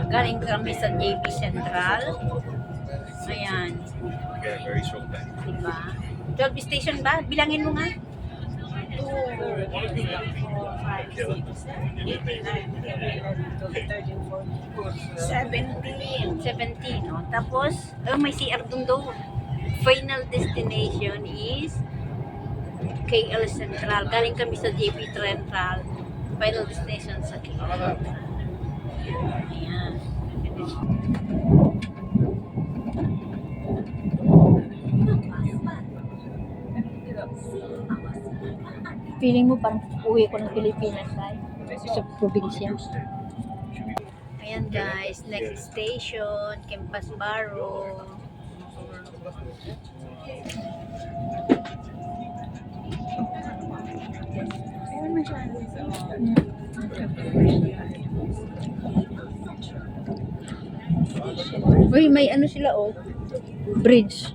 Galing kami sa JB Central. Ayan. Diba? 12 station ba? Bilangin mo nga. 2, 3, 4, 5, 6, 7, 8, 9, 10, 11, 12, 13, 14, 17. No? Tapos, may CR dun doon. Final destination is KL Central. Galing kami sa JB Central. Final destination sa KL. Ayan. Feeling mo parang uwi ko ng Pilipinas ay sa probinsya. Ayan guys, next station, Campus Baro. Uy, may ano sila oh. Bridge.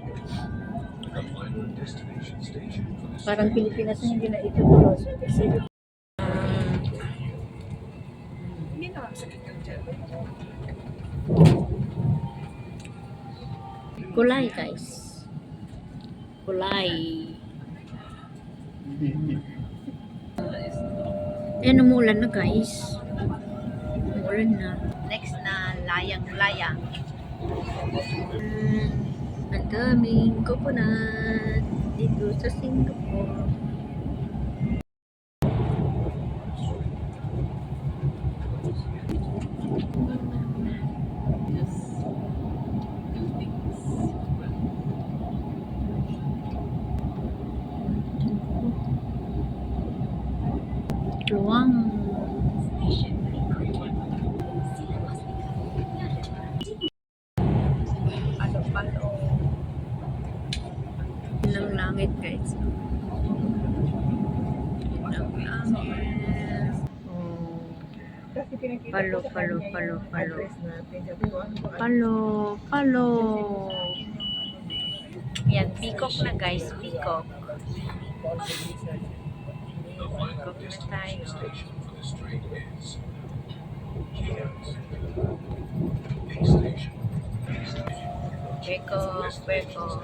Parang Pilipinas na hindi na ito. Kulay guys. Kulay. Ayan, umulan na guys. Umulan na. Next na layang-layang. Ang daming coconut dito sa Singapore. Luwang. Ng langit guys. Ng langit. Palo. Yan, peacock na guys, peacock. Peacock na tayo. Peacock.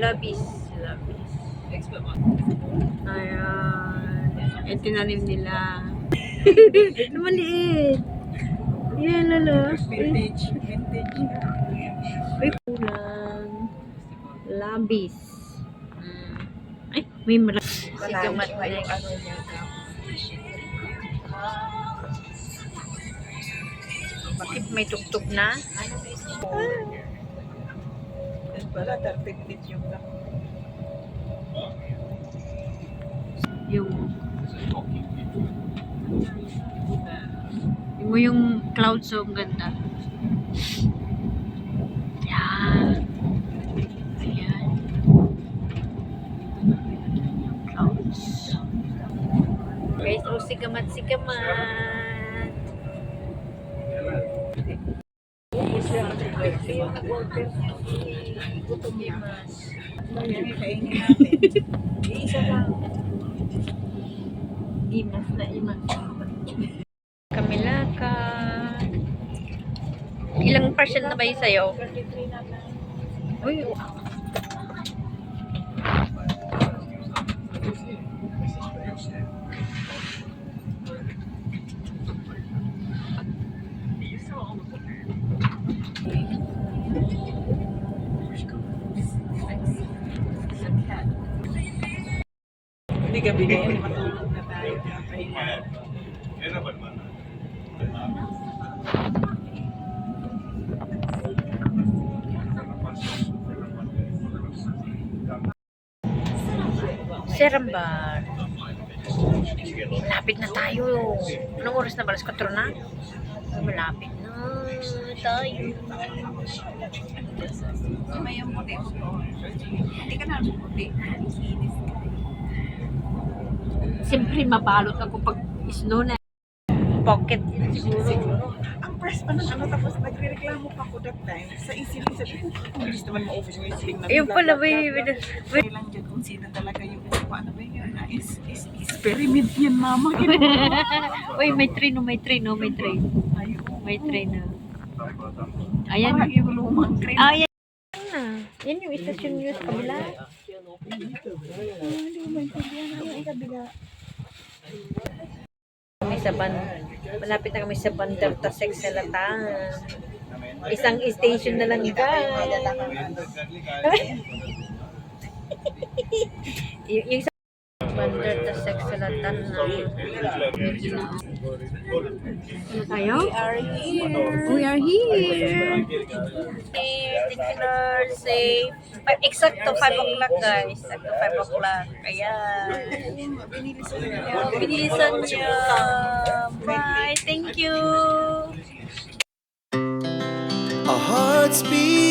Labis. Ayan. Yung tinanim nila. Maliit. Yan, lalo. Vintage. May pulang. Labis. Ay, may marami. Sigamat next. Bakit may tugtog na? Wala, 30 minutes yung lang. Yung clouds so ang ganda. Yan. Ayan. Clouds. Guys, sigamat. Kainin natin. Isa lang. Imas. Kamilaka. Ilang percent na ba yung sayo? Uy, Hindi gabi na yun, matulog na tayo. Seremban. Malapit na tayo. Anong oras na ba? Alas 4 na? Malapit na tayo. May yung puti mo. Hindi ka na puti. Siyempre, mabalot ako pag snow na. Pocket yun siguro. Ang press pa ng ano, tapos nagre-reklamo pa ko that time. Sa isiling sabi ko, ang bilis naman ma-office yung isiling na. Ayun pala, wait. Kailan dyan kung sino talaga yung ano ba yun? Experiment yan, mama. Uy, may train, no, may train, no, may train. Ayun. May train na. Ayan. Parang yung lumang train. Ayan na. Yan yung istasyon nyo sa kabila. Hindi ko maintindihan ano yung kabila. Kami sa malapit na kami sa Bandar Tasek sa Latan. Isang station na lang guys. yung sa Bandar Tasek sa Latan na. Ano tayo? We are here. Thank you Lord. Safe. Exacto 5 o'clock guys. Exacto 5 o'clock. Ayan. Binilisan niya. Bye. Thank you. Our hearts beat